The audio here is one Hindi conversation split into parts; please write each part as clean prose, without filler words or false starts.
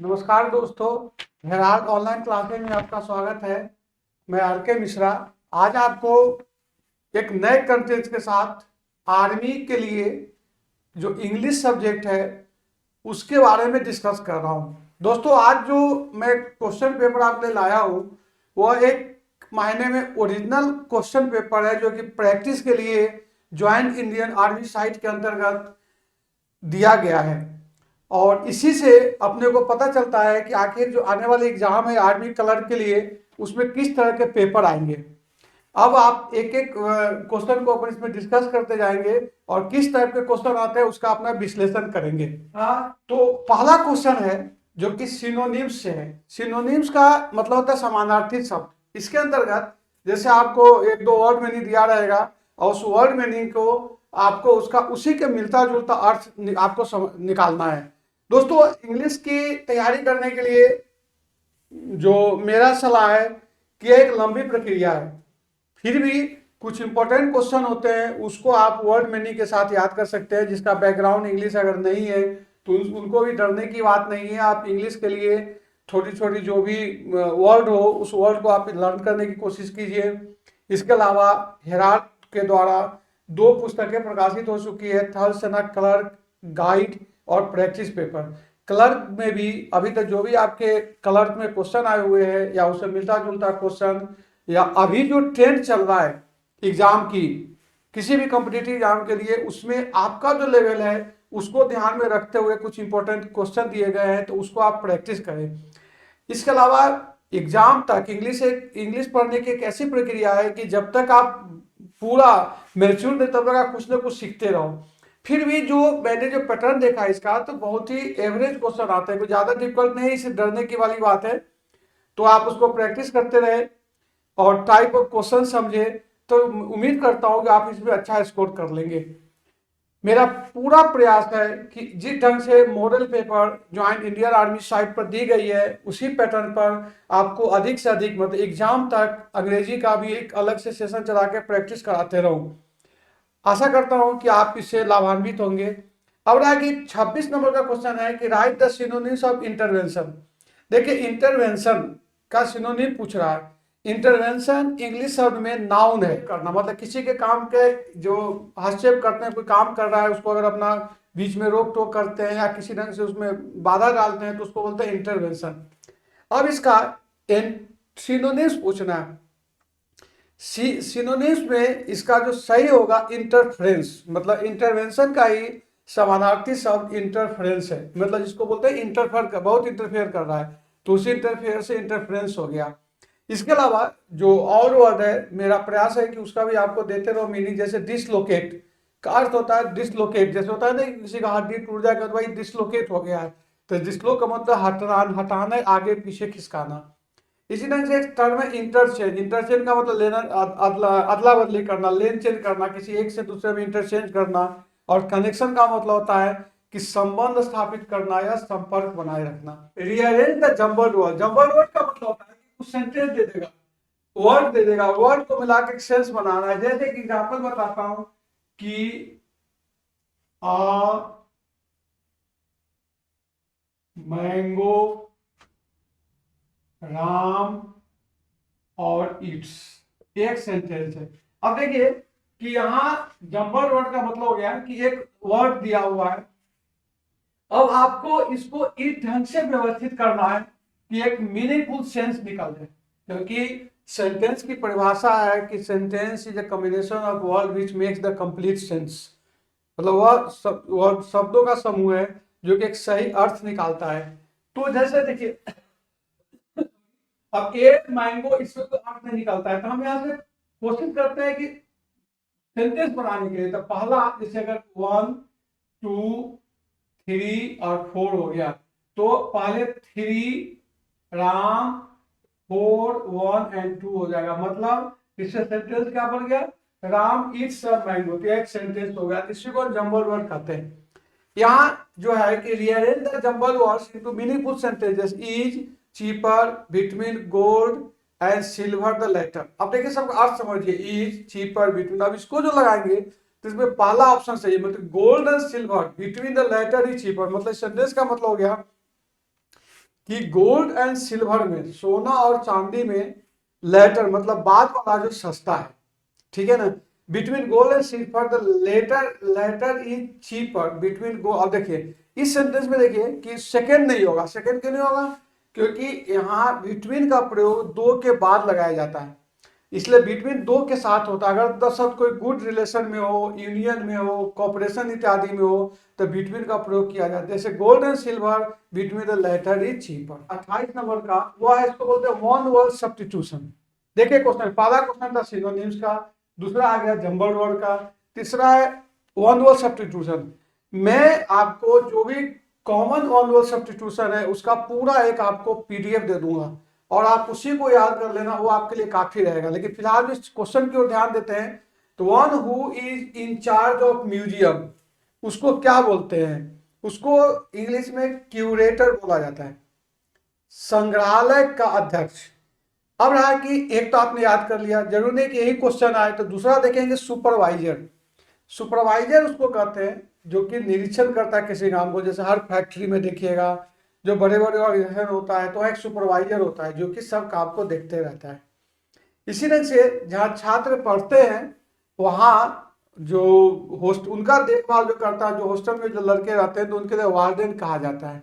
नमस्कार दोस्तों, हेराल्ड ऑनलाइन क्लासेज में आपका स्वागत है। मैं आर के मिश्रा आज आपको एक नए कंटेंट के साथ आर्मी के लिए जो इंग्लिश सब्जेक्ट है उसके बारे में डिस्कस कर रहा हूं। दोस्तों, आज जो मैं क्वेश्चन पेपर आपने लाया हूं वह एक मायने में ओरिजिनल क्वेश्चन पेपर है जो कि प्रैक्टिस के लिए ज्वाइंट इंडियन आर्मी साइट के अंतर्गत दिया गया है। और इसी से अपने को पता चलता है कि आखिर जो आने वाले एग्जाम है आर्मी कलर के लिए उसमें किस तरह के पेपर आएंगे। अब आप एक एक क्वेश्चन को अपन इसमें डिस्कस करते जाएंगे और किस टाइप के क्वेश्चन आते हैं उसका अपना विश्लेषण करेंगे। तो पहला क्वेश्चन है जो कि सिनोनिम्स से है। सिनोनिम्स का मतलब होता है समानार्थी शब्द। इसके अंतर्गत जैसे आपको एक दो वर्ड मीनिंग दिया रहेगा और उस वर्ड मीनिंग को आपको उसका उसी के मिलता जुलता अर्थ आपको निकालना है। दोस्तों, इंग्लिश की तैयारी करने के लिए जो मेरा सलाह है कि एक लंबी प्रक्रिया है, फिर भी कुछ इंपॉर्टेंट क्वेश्चन होते हैं उसको आप वर्ड मीनिंग के साथ याद कर सकते हैं। जिसका बैकग्राउंड इंग्लिश अगर नहीं है तो उनको भी डरने की बात नहीं है। आप इंग्लिश के लिए छोटी छोटी जो भी वर्ड हो उस वर्ड को आप लर्न करने की कोशिश कीजिए। इसके अलावा हेराल्ड के द्वारा दो पुस्तकें प्रकाशित हो चुकी है, थर्ड सेना क्लर्क गाइड और प्रैक्टिस पेपर। क्लर्क में भी अभी तक जो भी आपके क्लर्क में क्वेश्चन आए हुए हैं या उससे मिलता जुलता क्वेश्चन या अभी जो ट्रेंड चल रहा है एग्जाम की किसी भी कॉम्पिटिटिव एग्जाम के लिए उसमें आपका जो लेवल है उसको ध्यान में रखते हुए कुछ इंपॉर्टेंट क्वेश्चन दिए गए हैं तो उसको आप प्रैक्टिस करें। इसके अलावा एग्जाम तक इंग्लिश पढ़ने की एक ऐसी प्रक्रिया है कि जब तक आप पूरा मैच्योर नहीं तब तक आप कुछ ना कुछ सीखते रहो। फिर भी जो मैंने जो पैटर्न देखा इसका तो बहुत ही एवरेज क्वेश्चन आते हैं, कोई ज्यादा डिफिकल्ट नहीं, इसे डरने की वाली बात है। तो आप उसको प्रैक्टिस करते रहे और टाइप ऑफ क्वेश्चन समझे तो उम्मीद करता हूं कि आप इसमें अच्छा स्कोर कर लेंगे। मेरा पूरा प्रयास है कि जिस ढंग से model paper joint Indian army site पर दी गई है उसी पैटर्न पर आपको अधिक से अधिक मतलब एग्जाम तक अंग्रेजी का भी एक अलग से सेशन चला के प्रैक्टिस कराते रहूं। आशा करता हूं कि आप इससे लाभान्वित होंगे। अब रहा कि 26 नंबर का क्वेश्चन है कि right the synonyms of intervention. देखिए, इंटरवेंशन का सिनोनिम पूछ रहा है। इंटरवेंशन इंग्लिश शब्द में नाउन है, करना मतलब किसी के काम के जो हस्तक्षेप करते हैं, कोई काम कर रहा है उसको अगर अपना बीच में रोक टोक करते हैं या किसी ढंग से उसमें बाधा डालते हैं तो उसको बोलते हैं इंटरवेंशन। अब इसका सिनोनिम्स पूछना है। सिनोनिम्स में इसका जो सही होगा इंटरफेरेंस, मतलब इंटरवेंशन का ही समानार्थी शब्द इंटरफेरेंस है, मतलब जिसको बोलते हैं इंटरफेयर कर, बहुत इंटरफेयर कर रहा है तो उसी इंटरफेयर से इंटरफेरेंस हो गया। इसके अलावा जो और वर्ड है मेरा प्रयास है कि उसका भी आपको देते रहो मीनिंग। जैसे डिसलोकेट का अर्थ होता है डिसलोकेट, जैसे होता है ना किसी का हड्डी टूट जाएगा तो भाई डिसलोकेट हो गया है, तो डिसलोक का मतलब हटाना, आगे पीछे खिसकाना। इसी ढंग से एक टर्म है इंटरचेंज। इंटरचेंज का मतलब लेना, अदला बदली करना, लेन चेंज करना, किसी एक से दूसरे में इंटरचेंज करना। और कनेक्शन का मतलब होता है कि संबंध स्थापित करना या संपर्क बनाए रखना। Rearrange the jumbled word. Jumbled word का मतलब होता है कि कुछ सेंटेंस दे देगा, वर्ड दे देगा, वर्ड को मिला के सेंस बनाना है। जैसे एक एग्जाम्पल बताता हूं कि आ मैंगो, राम और इट्स एक सेंटेंस है। अब देखिए कि यहां जम्बल वर्ड का मतलब हो गया कि एक वर्ड दिया हुआ है, अब आपको इसको इस ढंग से व्यवस्थित करना है कि एक मीनिंगफुल सेंस निकल जाए। क्योंकि सेंटेंस की परिभाषा है कि sentence is a combination of word which makes the complete sense, मतलब वह शब्दों का समूह है जो कि एक सही अर्थ निकालता है। तो जैसे देखिए, अब एक मैंगो इससे तो अर्थ नहीं निकलता है तो हम यहाँ से कोशिश करते हैं कि सेंटेंस बनाने के लिए। तो पहला जैसे अगर 1 2 3 और 4 हो गया तो पहले 3 राम, 4 1 एंड 2 हो जाएगा। मतलब इससे सेंटेंस क्या बन गया, राम इट्स अ मैंगो, तो एक सेंटेंस हो गया। इसी को जंबल वर्ड कहते हैं। यहाँ जो है कि rearrange the jumble words into meaningful sentences is cheaper between gold and silver the latter. अब देखिए सबका अर्थ समझिए, इज चीपर बिटवीन, अब इसको जो लगाएंगे तो इसमें पहला ऑप्शन सही है, मतलब gold and silver between the latter is cheaper, मतलब सेंटेंस का मतलब हो गया कि गोल्ड एंड सिल्वर में, सोना और चांदी में, लेटर मतलब बाद वाला जो सस्ता है, ठीक है ना। Between gold and silver the latter is cheaper between go. अब देखिए इस सेंटेंस में देखिए कि सेकंड नहीं होगा। सेकंड क्यों नहीं होगा? क्योंकि यहाँ बिटवीन का प्रयोग दो के बाद लगाया जाता है, इसलिए बिटवीन दो के साथ होता है। अगर दरअसल कोई गुड रिलेशन में हो, यूनियन में हो, कॉपरेशन इत्यादि में हो, तो बिटवीन का प्रयोग किया जाता है। जैसे gold and silver between the latter is cheaper. 28 नंबर का वो है, इसको बोलते हैं वन वर्ड सब्स्टिट्यूशन। देखिए क्वेश्चन, पहला क्वेश्चन था सिनोनिम्स का, दूसरा आ गया जंबल वर्ड का, तीसरा है वन वर्ड सब्स्टिट्यूशन। मैं आपको जो भी कॉमन वन वर्ड सब्स्टिट्यूशन है उसका पूरा एक आपको पीडीएफ दे दूंगा और आप उसी को याद कर लेना, वो आपके लिए काफी रहेगा। लेकिन फिलहाल इस क्वेश्चन की ओर ध्यान देते हैं। तो one who is in charge of museum, उसको क्या बोलते हैं? उसको इंग्लिश में क्यूरेटर बोला जाता है, संग्रहालय का अध्यक्ष। अब रहा कि एक तो आपने याद कर लिया, जरूर नहीं कि यही क्वेश्चन आए। तो दूसरा देखेंगे सुपरवाइजर। सुपरवाइजर उसको कहते हैं जो कि निरीक्षण करता है किसी काम को। जैसे हर फैक्ट्री में देखिएगा, जो बड़े बड़े ऑर्गेनाइजेशन होता है तो एक सुपरवाइजर होता है जो कि सब काम को देखते रहता है। इसी ढंग से जहाँ छात्र पढ़ते हैं वहाँ जो होस्ट उनका देखभाल जो करता है, जो हॉस्टल में जो लड़के रहते हैं तो उनके लिए वार्डन कहा जाता है।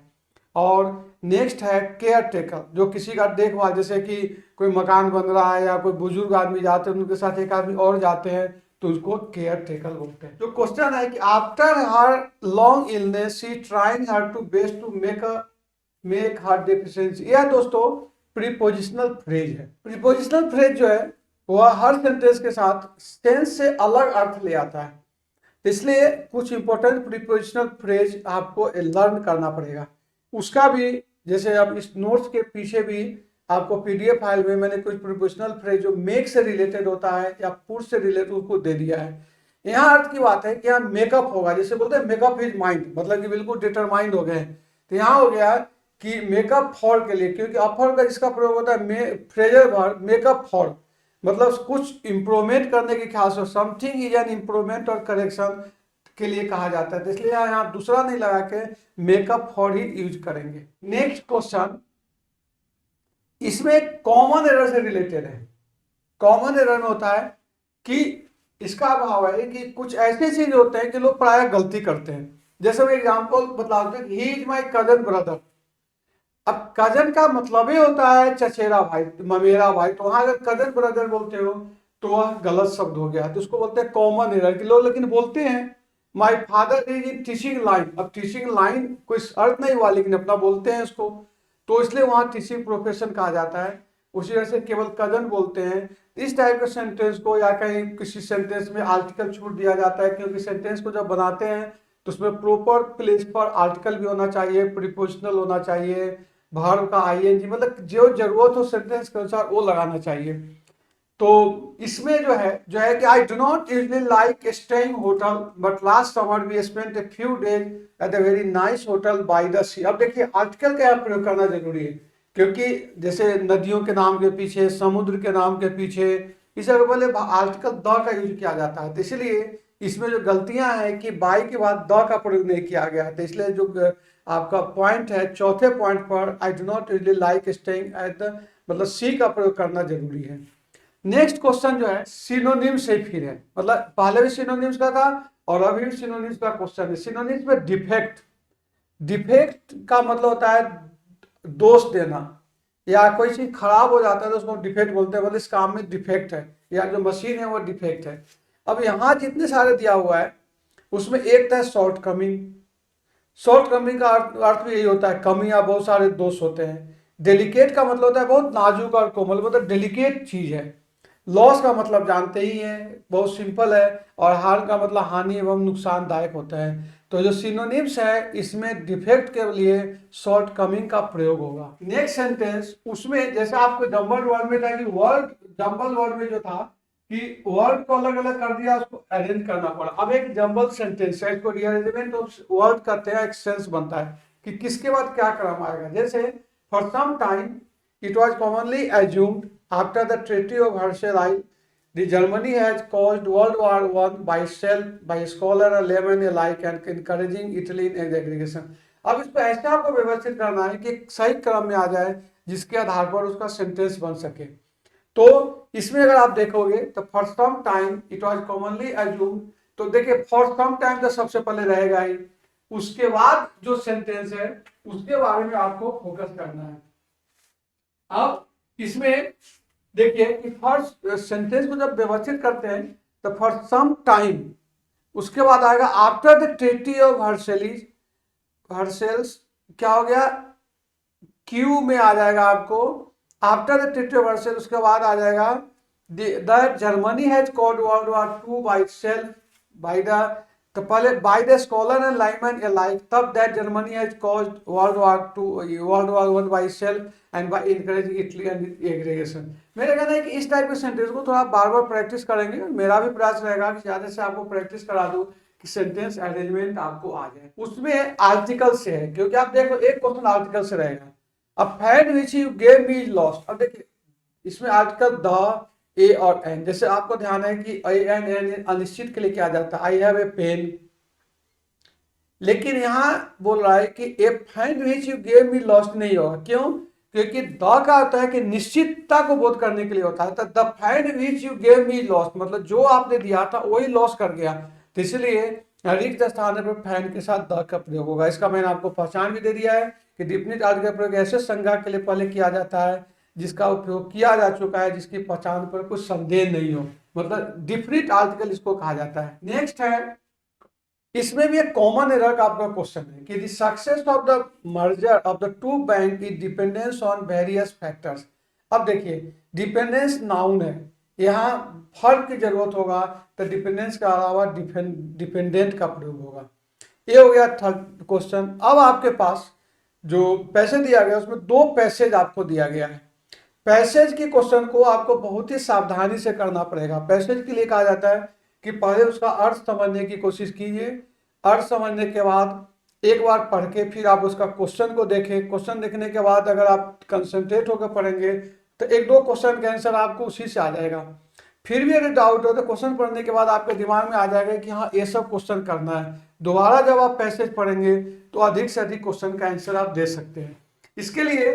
और नेक्स्ट है केयर टेकर, जो किसी का देखभाल, जैसे कि कोई मकान बन रहा है या कोई बुजुर्ग आदमी जाते हैं, उनके साथ एक आदमी और जाते हैं तो उसको केयर टेकर बोलते हैं। जो क्वेश्चन है कि after her long illness she trying her to best to make her deficiency. यह दोस्तों प्रीपोजिशनल फ्रेज है। प्रीपोजिशनल फ्रेज जो है वह हर सेंटेंस के साथ टेंस से अलग अर्थ ले आता है, इसलिए कुछ इंपॉर्टेंट प्रीपोजिशनल फ्रेज आपको लर्न करना पड़ेगा। उसका भी जैसे अब इस नोट्स के पीछे भी आपको पीडीएफ फाइल में मैंने कुछ प्रीपोजिशनल फ्रेज जो मेक से रिलेटेड होता है या पुट से रिलेटेड उसको दे दिया है। यहाँ अर्थ की बात है कि यहाँ मेकअप होगा, जैसे बोलते हैं मेकअप हिज माइंड, मतलब कि बिल्कुल डिटरमाइंड हो गए। तो यहाँ हो गया कि मेकअप फॉर के लिए, क्योंकि अफर का जिसका प्रयोग होता है फ्रेजल वर्ब मेकअप फॉर, मतलब कुछ इंप्रूवमेंट करने के ख्याल से, समथिंग इज एन इंप्रूवमेंट और करेक्शन के लिए कहा जाता है। तो इसलिए यहाँ दूसरा नहीं लगा के मेकअप फॉर ही यूज करेंगे। नेक्स्ट क्वेश्चन, इसमें कॉमन एरर से रिलेटेड है। कॉमन एरर में होता है कि इसका भाव है कि कुछ ऐसे चीज होते हैं कि लोग प्राय गलती करते हैं। जैसे मैं एग्जांपल बता दूं, he is my cousin brother. अब कजन का मतलब ही होता है चचेरा भाई, ममेरा भाई। तो वहां अगर कजन ब्रदर बोलते हो तो वह गलत शब्द हो गया, तो उसको बोलते हैं कॉमन एरर। कि लोग लेकिन बोलते हैं my father is in teaching line. अब टीचिंग लाइन कोई अर्थ नहीं हुआ लेकिन अपना बोलते हैं इसको, तो इसलिए वहां टीचिंग प्रोफेशन कहा जाता है। उसी तरह से केवल कजन बोलते हैं। इस टाइप के सेंटेंस को, या कहीं किसी सेंटेंस में आर्टिकल छूट दिया जाता है, क्योंकि सेंटेंस को जब बनाते हैं तो उसमें प्रॉपर प्लेस पर आर्टिकल भी होना चाहिए, प्रीपोजिशनल होना चाहिए, वर्ब का आईएनजी, मतलब जो जरूरत हो सेंटेंस के अनुसार वो लगाना चाहिए। तो इसमें जो है कि I do not usually like staying hotel but last summer we spent a few days at a very nice hotel by the sea. अब देखिए आर्टिकल का यहाँ प्रयोग करना जरूरी है, क्योंकि जैसे नदियों के नाम के पीछे, समुद्र के नाम के पीछे इस जगह पहले आर्टिकल द का यूज किया जाता है। तो इसलिए इसमें जो गलतियां हैं कि बाई के बाद द का प्रयोग नहीं किया गया है। तो इसलिए जो आपका पॉइंट है चौथे पॉइंट पर, आई do not usually like staying at the, मतलब सी का प्रयोग करना जरूरी है। नेक्स्ट क्वेश्चन जो है सिनोनिम से फिर है, मतलब पहले भी सिनोनिम्स का था और अभी भी सिनोनिम्स का क्वेश्चन है। सिनोनिम्स में डिफेक्ट, डिफेक्ट का मतलब होता है दोष देना, या कोई चीज खराब हो जाता है तो उसको डिफेक्ट बोलते हैं, मतलब इस काम में डिफेक्ट है या जो मशीन है वो डिफेक्ट है। अब यहाँ जितने सारे दिया हुआ है उसमें एक था शॉर्ट कमिंग। शॉर्ट कमिंग का अर्थ भी यही होता है, कमी या बहुत सारे दोष होते हैं। डेलिकेट का मतलब होता है बहुत नाजुक और कोमल, मतलब डेलिकेट चीज है। लॉस का मतलब जानते ही हैं, बहुत सिंपल है। और हार का मतलब हानि एवं नुकसानदायक होता है। तो जो सिनोनिम्स है इसमें डिफेक्ट के लिए शॉर्ट कमिंग का प्रयोग होगा। नेक्स्ट सेंटेंस, उसमें जैसे आपको जंबल वर्ड में था कि वर्ड, जंबल वर्ड में जो था कि वर्ड को अलग अलग कर दिया, उसको अरेंज करना पड़ा। अब एक जंबल सेंटेंस है, इसको रीअरेंजमेंट ऑफ वर्ड कहते हैं। एक सेंस बनता है कि किसके बाद क्या क्रम आएगा। जैसे for some time it was commonly assumed after the Treaty of Versailles, the Germany has caused World War I by scholar and layman alike and encouraging Italy in aggregation. अब इसको ऐसे आपको व्यवस्थित करना है कि एक सही क्रम में आ जाए जिसके आधार पर उसका सेंटेंस बन सके। तो इसमें अगर आप देखोगे तो for some time it was commonly assume, तो देखिए फॉर सम टाइम तो सबसे पहले रहेगा ही, उसके बाद जो सेंटेंस है उसके बारे में आपको फोकस करना है। अब इसमें देखिए कि फर्स्ट सेंटेंस को जब व्यवस्थित करते हैं तो फॉर सम टाइम, उसके बाद आएगा after the treaty of Versailles, क्या हो गया, क्यू में आ जाएगा आपको after the treaty of Versailles, उसके बाद आ जाएगा the Germany has called world war two by self by the, तो पहले by the scholar and layman alike, तब that Germany has caused world war one by self and by encouraging Italy and aggregation. मेरा कहना है कि इस टाइप के सेंटेंस को थोड़ा बार बार प्रैक्टिस करेंगे, मेरा भी प्रयास रहेगा कि ज्यादा से आपको प्रैक्टिस करा दूं कि सेंटेंस अरेंजमेंट आपको आ जाए। उसमें आर्टिकल से है, क्योंकि आप देखो एक क्वेश्चन आर्टिकल से रहेगा। अब fan which you gave me is lost, अब देखिए इसमें आर्टिकल द, ए और एन, जैसे आपको ध्यान है कि आई एन एन अनिश्चित के लिए क्या जाता है, आई हैव ए पेन, लेकिन यहां बोल रहा है कि ए fan which you gave me lost नहीं होगा। क्यों? क्योंकि द का होता है कि निश्चितता को बोध करने के लिए होता है, तो the fan which you gave me lost मतलब जो आपने दिया था वही लॉस कर गया, तो इसलिए रिक्त स्थान पर फैन के साथ द का प्रयोग होगा। इसका मैंने आपको पहचान भी दे दिया है कि डिफिनिट आर्टिकल का प्रयोग ऐसे संज्ञा के लिए पहले किया जाता है जिसका उपयोग किया जा चुका है, जिसकी पहचान पर कुछ संदेह नहीं हो, मतलब डिफिनिट आर्टिकल इसको कहा जाता है। नेक्स्ट है, इसमें भी एक कॉमन एरर का आपका क्वेश्चन है कि the success of the merger of the two bank is dependence on various factors. अब देखिए डिपेंडेंस नाउन है, यहाँ फर्क की जरूरत होगा तो डिपेंडेंस के अलावा डिपेंडेंट का प्रयोग होगा। ये हो गया थर्ड क्वेश्चन। अब आपके पास जो पैसे दिया गया उसमें दो पैसेज आपको दिया गया है। पैसेज के क्वेश्चन को आपको बहुत ही सावधानी से करना पड़ेगा। पैसेज के लिए कहा जाता है कि पहले उसका अर्थ समझने की कोशिश कीजिए, अर्थ समझने के बाद एक बार पढ़ के फिर आप उसका क्वेश्चन को देखें, क्वेश्चन देखने के बाद अगर आप कंसंट्रेट होकर पढ़ेंगे तो एक दो क्वेश्चन का आंसर आपको उसी से आ जाएगा। फिर भी अगर डाउट हो तो क्वेश्चन पढ़ने के बाद आपके दिमाग में आ जाएगा कि हाँ ये सब क्वेश्चन करना है, दोबारा जब आप पैसेज पढ़ेंगे तो अधिक से अधिक क्वेश्चन का आंसर आप दे सकते हैं। इसके लिए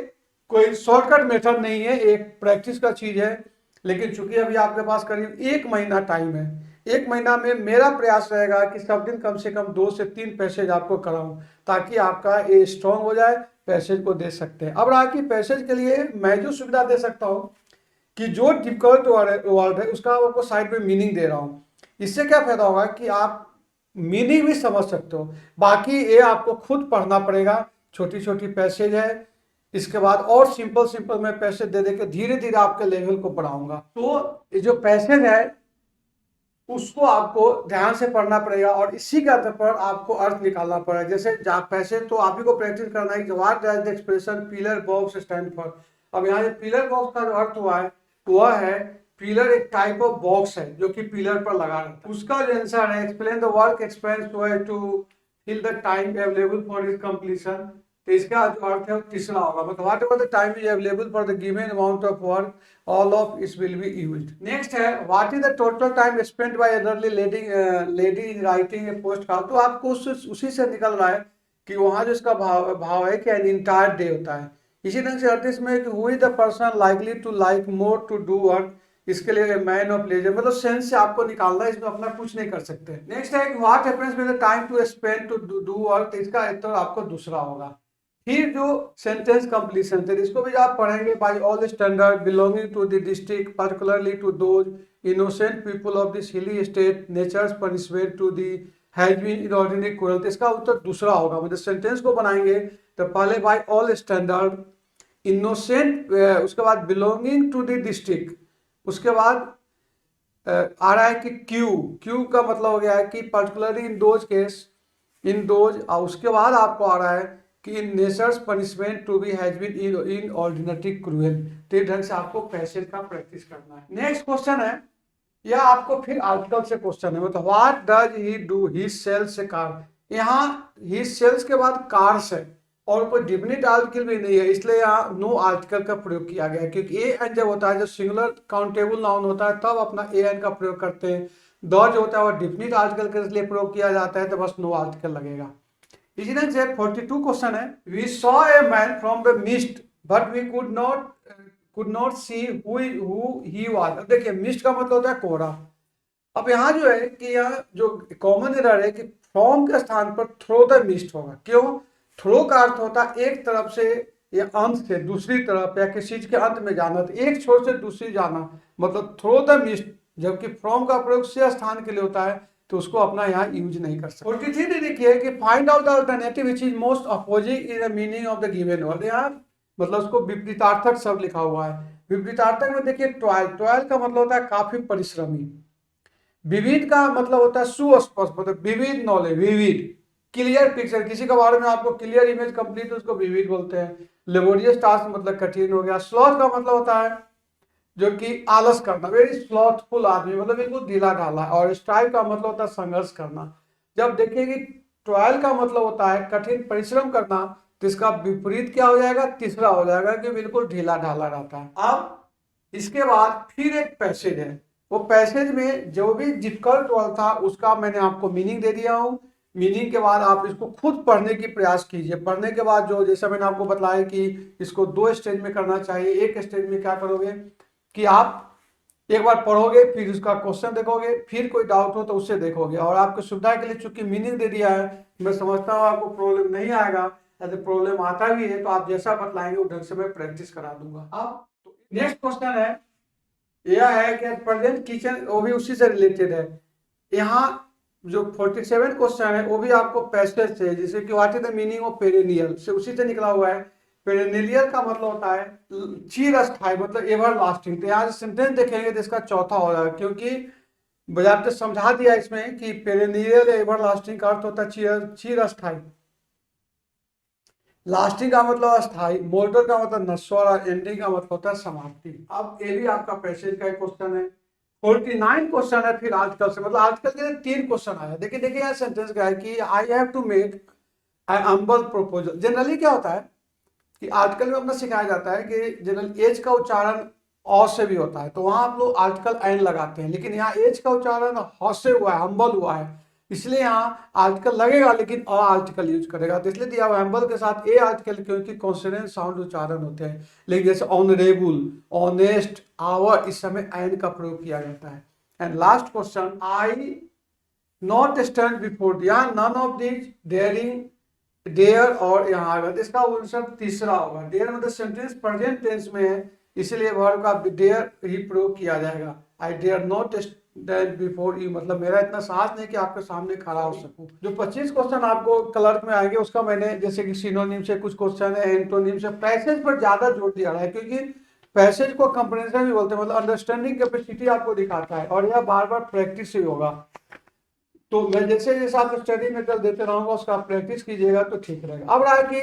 कोई शॉर्टकट मेथड नहीं है, एक प्रैक्टिस का चीज है, लेकिन चूंकि अभी आपके पास करीब 1 महीना टाइम है, 1 महीना में मेरा प्रयास रहेगा कि सब दिन कम से कम 2 से 3 पैसेज आपको कराऊं ताकि आपका ये स्ट्रांग हो जाए, पैसेज को दे सकते हैं। अब रहा कि पैसेज के लिए मैं जो सुविधा दे सकता हूं कि जो डिफिकल्ट वर्ड है उसका आपको साइड में मीनिंग दे रहा हूं। इससे क्या फायदा होगा कि आप मीनिंग भी समझ सकते हो, बाकी ये आपको खुद पढ़ना पड़ेगा। छोटी छोटी पैसेज है, इसके बाद और सिंपल सिंपल मैं पैसेज दे दे के धीरे धीरे आपके लेवल को बढ़ाऊंगा। तो ये जो पैसेज है उसको आपको ध्यान से पढ़ना पड़ेगा और इसी के आधार पर आपको अर्थ निकालना पड़ेगा। जैसे पैसेज तो आप ही को प्रैक्टिस करना है कि what does the expression pillar box stand for. अब यहाँ पिलर बॉक्स का जो अर्थ हुआ है वह है पिलर एक टाइप ऑफ बॉक्स है जो कि पिलर पर लगा रहता है। उसका जो आंसर है explain the work expense to fill the time available for it completion, तो इसका जो अर्थ है वो तीसरा होगा, मतलब whatever the time is available for the given amount of work all of it will be used. Next है what is the total time spent by elderly lady in writing a post card. तो आपको उसी से निकल रहा है कि वहां जो इसका भाव है कि एन इंटायर डे होता है। इसी ढंग से अर्थ इसमें कि who is the person likely to like more to do work, इसके लिए मैन ऑफ लेजर, मतलब सेंस से आपको निकालना है, इसमें अपना कुछ नहीं कर सकते। नेक्स्ट है what happens with the time to spend to do work, इसका उत्तर आपको दूसरा होगा। फिर जो सेंटेंस कंप्लीशन थे इसको भी आप पढ़ेंगे by all standard belonging to the district particularly to those innocent people of this hilly state nature's punishment to the has been inordinately cruel, इसका उत्तर दूसरा होगा। मतलब सेंटेंस को बनाएंगे तो पहले बाय ऑल स्टैंडर्ड, इनोसेंट, उसके बाद बिलोंगिंग टू द डिस्ट्रिक्ट, उसके बाद आ रहा है कि क्यू का मतलब हो गया है कि particularly in those case, in those, और उसके बाद आपको आ रहा है कि in nature's punishment to be has been in ordinary cruel. तो इस ढंग से आपको पैसेज का प्रैक्टिस करना है। नेक्स्ट क्वेश्चन है, यह आपको फिर आर्टिकल से क्वेश्चन है, मतलब what does he do, he sells a car. यहाँ ही सेल्स के बाद कार्स है और कोई डिफिनिट आर्टिकल भी नहीं है, इसलिए यहाँ नो आर्टिकल का प्रयोग किया गया है। क्योंकि ए एन जब होता है, जब सिंगुलर काउंटेबल नाउन होता है तब अपना ए एन का प्रयोग करते हैं। द जो होता है वो डिफिनिट आर्टिकल के लिए प्रयोग किया जाता है तो बस नो आर्टिकल लगेगा। इसी तरह से 42 क्वेश्चन है, we saw a man from the mist but we could not see who he was. अब देखिए मिस्ट का मतलब होता है कोहरा। अब यहाँ जो है कि यहाँ जो कॉमन एरर है कि फ्रॉम के स्थान पर थ्रो द मिस्ट होगा। क्यों? थ्रो का अर्थ होता है एक तरफ से या अंत से दूसरी तरफ या किसी चीज के अंत में जाना, तो एक छोर से दूसरी जाना मतलब थ्रो द मिस्ट। जबकि फ्रॉम का प्रयोग से स्थान के लिए होता है तो उसको अपना यहाँ यूज नहीं कर सकते। 43 देखिए कि find out the alternative which is most opposite in the meaning of the given word. यहाँ मतलब उसको विपरीतार्थक शब्द लिखा हुआ है। विपरीतार्थक में देखिए टॉयल, टॉयल का मतलब होता है काफी परिश्रमी। विविध का मतलब होता है सुस्पष्ट, मतलब विविध नॉलेज, विविध क्लियर पिक्चर, किसी के बारे में आपको क्लियर इमेज कंप्लीट, उसको विविध बोलते हैं। लेबोरियस टास्क मतलब कठिन हो गया। स्लॉथ का मतलब होता है जो कि आलस करना, वेरी स्लॉथफुल आदमी, मतलब बिल्कुल ढीला ढाला। और स्ट्राइव का मतलब होता है संघर्ष करना। जब देखिए कि टॉयल का मतलब होता है कठिन परिश्रम करना, तो इसका विपरीत क्या हो जाएगा? तीसरा हो जाएगा कि बिल्कुल ढीला ढाला रहता है। अब इसके बाद फिर एक पैसेज है, वो पैसेज में जो भी डिफिकल्ट वर्ड था उसका मैंने आपको मीनिंग दे दिया हूँ। मीनिंग के बाद आप इसको खुद पढ़ने की प्रयास कीजिए। पढ़ने के बाद जो जैसा मैंने आपको बताया कि इसको 2 स्टेज में करना चाहिए। एक स्टेज में क्या करोगे कि आप एक बार पढ़ोगे, फिर उसका क्वेश्चन देखोगे, फिर कोई डाउट हो तो उससे देखोगे। और आपको सुविधा के लिए चूंकि मीनिंग दे दिया है, मैं समझता हूँ आपको प्रॉब्लम नहीं आएगा। यदि प्रॉब्लम आता भी है तो आप जैसा बतलाएंगे वो ढंग से मैं प्रैक्टिस करा दूंगा। अब नेक्स्ट क्वेश्चन है, यह है कि प्रेजेंट किचन, वो भी उसी से रिलेटेड है। यहाँ जो 47 क्वेश्चन है वो भी आपको पैसेज से, जैसे कि what is the meaning of perennial, से उसी से निकला हुआ है। पेरेनियल का मतलब होता है चिरस्थायी, मतलब एवर लास्टिंग। तो यहाँ से सेंटेंस देखेंगे तो इसका चौथा हो जाएगा, क्योंकि बजाय समझा दिया इसमें कि पेरेनियल एवर लास्टिंग का अर्थ होता है चिरस्थायी। लास्टिंग का मतलब अस्थाई, मोर्टल का मतलब नश्वर, और एंडिंग का मतलब होता है समाप्ति। अब ये भी आपका पैसेज का एक क्वेश्चन है। 49 क्वेश्चन है फिर आर्टिकल से, मतलब आर्टिकल के 3 क्वेश्चन आया। देखिए देखिए यहाँ सेंटेंस क्या है कि I have to make an humble proposal. Generally क्या होता है कि आर्टिकल में अपना सिखाया जाता है कि जनरल एज का उच्चारण औ से भी होता है, तो वहां आप लोग आर्टिकल एन लगाते हैं। लेकिन यहाँ एज का उच्चारण ह से हुआ है, हम्बल हुआ है, इसलिए यहाँ आर्टिकल लगेगा लेकिन अ आर्टिकल यूज करेगा। तो इसलिए दिया हुआ हम्बल के साथ ए आर्टिकल, क्योंकि कॉन्सोनेंट साउंड उच्चारण होते हैं। लेकिन जैसे ऑनरेबल, ऑनेस्ट, आवर, इस समय एन का प्रयोग किया जाता है। And last question, I not stand before, यहाँ none of this daring, dare और यहाँ आएगा, तो इसका आंसर तीसरा होगा। डेयर मतलब सेंटेंस प्रेजेंट टेंस में है, इसलिए वर्ब का डेयर ही प्रयोग किया जाएगा। I dare not stand before you, मतलब मेरा इतना साहस नहीं कि आपके सामने खड़ा हो सकूं। जो 25 क्वेश्चन आपको क्लर्क में आएंगे उसका मैंने जैसे कि सिनोनिम से कुछ क्वेश्चन है, एंटोनिम से, पैसेज पर ज्यादा जोर दिया रहा है, क्योंकि पैसेज को कंप्रेंशन भी बोलते हैं, मतलब अंडरस्टैंडिंग कैपेसिटी आपको दिखाता है। और यह बार बार प्रैक्टिस ही होगा। तो मैं जैसे जैसे आप स्टडी मेटेरियल देते रहूंगा उसका आप प्रैक्टिस कीजिएगा तो ठीक रहेगा। अब रहा कि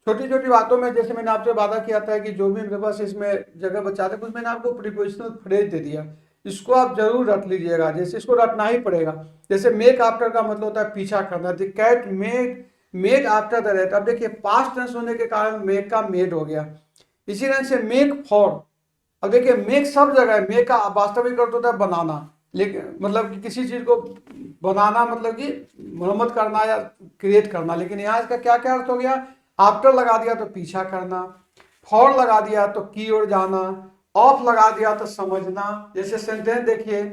छोटी छोटी बातों में, जैसे मैंने आपसे वादा किया था कि जो भी मेरे पास इसमें जगह बचा थे, कुछ मैंने आपको प्रीपोजिशनल फ्रेज दे दिया, इसको आप जरूर रट लीजिएगा। जैसे इसको रटना ही पड़ेगा। जैसे मेक आफ्टर का मतलब होता है पीछा करना, the cat made after the rat. अब देखिए पास्ट टेंस होने के कारण मेक का मेड हो गया। इसी तरह से मेक फॉर, अब देखिए मेक सब जगह है, मेक का वास्तविक अर्थ होता है बनाना, लेकिन मतलब कि किसी चीज को बनाना मतलब कि मरम्मत करना या क्रिएट करना। लेकिन यहाँ इसका क्या क्या अर्थ हो गया? आफ्टर लगा दिया तो पीछा करना, फॉर लगा दिया तो की ओर जाना, ऑफ लगा दिया तो समझना। जैसे सेंटेंस देखिए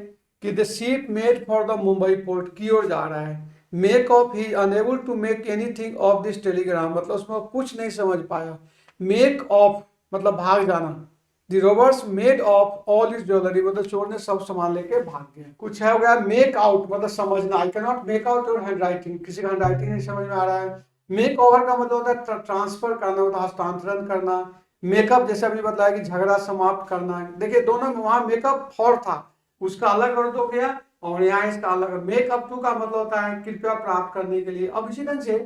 कि the ship made for the Mumbai port, की ओर जा रहा है। Make of, he unable to make anything of this telegram, मतलब उसमें कुछ नहीं समझ पाया। मेक ऑफ मतलब भाग जाना। The robbers made off all his jewelry, मतलब चोर ने सब सामान लेके भाग गए। कुछ है हो गया मेक आउट, मतलब समझना। I can not make out your hand writing, किसी का हैंड राइटिंग नहीं समझ में आ रहा है। मेक ओवर का मतलब होता है ट्रांसफर करना, मतलब हस्तांतरण करना। मेकअप जैसे अभी बताया कि झगड़ा समाप्त करना। देखिए दोनों में वहां मेकअप फॉर था, उसका अलग अर्थ हो गया, और यहाँ इसका अलग। मेकअप टू का मतलब होता है कृपया प्राप्त करने के लिए। अब इसी तरह से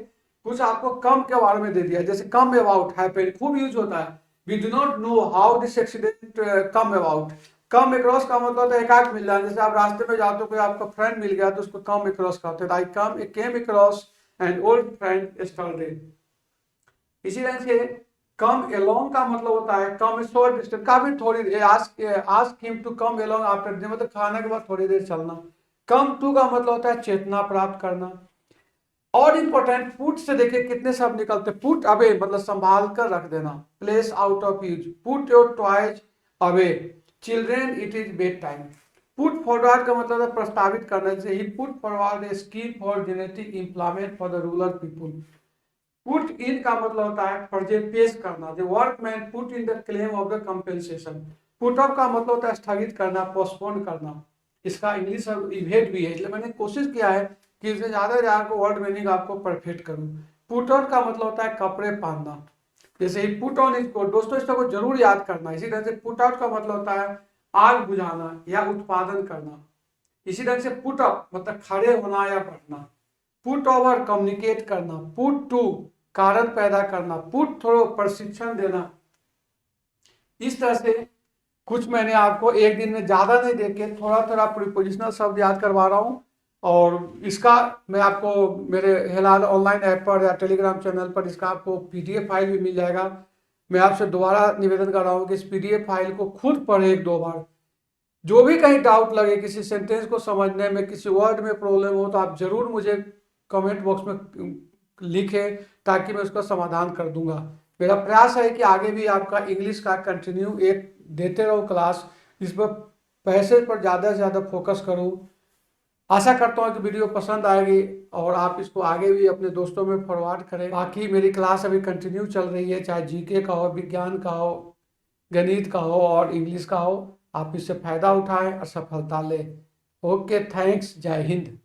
कुछ आपको कम के बारे में दे दिया, जैसे कम अबाउट हैपेन, खूब यूज होता है। We do not know how this accident come about. Come across का मतलब होता है एकाक मिल जाना। जैसे आप रास्ते में जाते हो, कोई आपका फ्रेंड मिल गया तो उसको कम अक्रॉस कहते हैं। I came across an old friend yesterday. इसी तरह से कम along का मतलब होता है कम शॉर्ट डिस्टेंस, काफी थोड़ी देर। ask him to come along after dinner, मतलब खाने के बाद थोड़ी देर चलना। कम टू का मतलब होता है चेतना प्राप्त करना। और इंपॉर्टेंट, पुट से देखिए कितने शब्द निकलते, पुट अवे मतलब संभाल कर रख देना, place out of use, put your toys away, children it is bed time. Put forward का मतलब है प्रस्तावित करना, जैसे ही put forward a scheme for genetic employment for the rural people. Put in का मतलब होता है प्रेजेंट पेश करना, the workman put in the claim of the compensation. Put up का मतलब होता है स्थगित करना, पोस्टपोन करना, इसका इंग्लिश इवेट भी है, इसलिए मैंने कोशिश किया है कि इससे ज्यादा को वर्ड मीनिंग आपको परफेक्ट करूं। पुट ऑन का मतलब होता है कपड़े पहनना, जैसे ही पुट ऑन इसको, दोस्तों इसको जरूर याद करना। इसी तरह से पुट आउट का मतलब होता है आग बुझाना या उत्पादन करना। इसी तरह से पुट अप मतलब खड़े होना या बढ़ना। पुट ओवर कम्युनिकेट करना, पुट टू कारण पैदा करना, पुट थ्रो प्रशिक्षण देना। इस तरह से कुछ मैंने आपको एक दिन में ज्यादा नहीं देके थोड़ा थोड़ा प्रीपोजिशनल शब्द याद करवा रहा हूँ। और इसका मैं आपको मेरे हिलाल ऑनलाइन ऐप पर या टेलीग्राम चैनल पर इसका आपको पीडीएफ फाइल भी मिल जाएगा। मैं आपसे दोबारा निवेदन कर रहा हूँ कि इस पीडीएफ फाइल को खुद पढ़े एक दो बार। जो भी कहीं डाउट लगे, किसी सेंटेंस को समझने में, किसी वर्ड में प्रॉब्लम हो, तो आप जरूर मुझे कमेंट बॉक्स में लिखें, ताकि मैं उसका समाधान कर दूंगा। मेरा प्रयास है कि आगे भी आपका इंग्लिश का कंटिन्यू एक देते रहो क्लास, इस पर पैसे पर ज़्यादा से ज़्यादा फोकस करूँ। आशा करता हूँ कि वीडियो पसंद आएगी और आप इसको आगे भी अपने दोस्तों में फॉरवर्ड करें। बाकी मेरी क्लास अभी कंटिन्यू चल रही है, चाहे जीके का हो, विज्ञान का हो, गणित का हो और इंग्लिश का हो। आप इससे फायदा उठाएं और सफलता लें। ओके, थैंक्स, जय हिंद।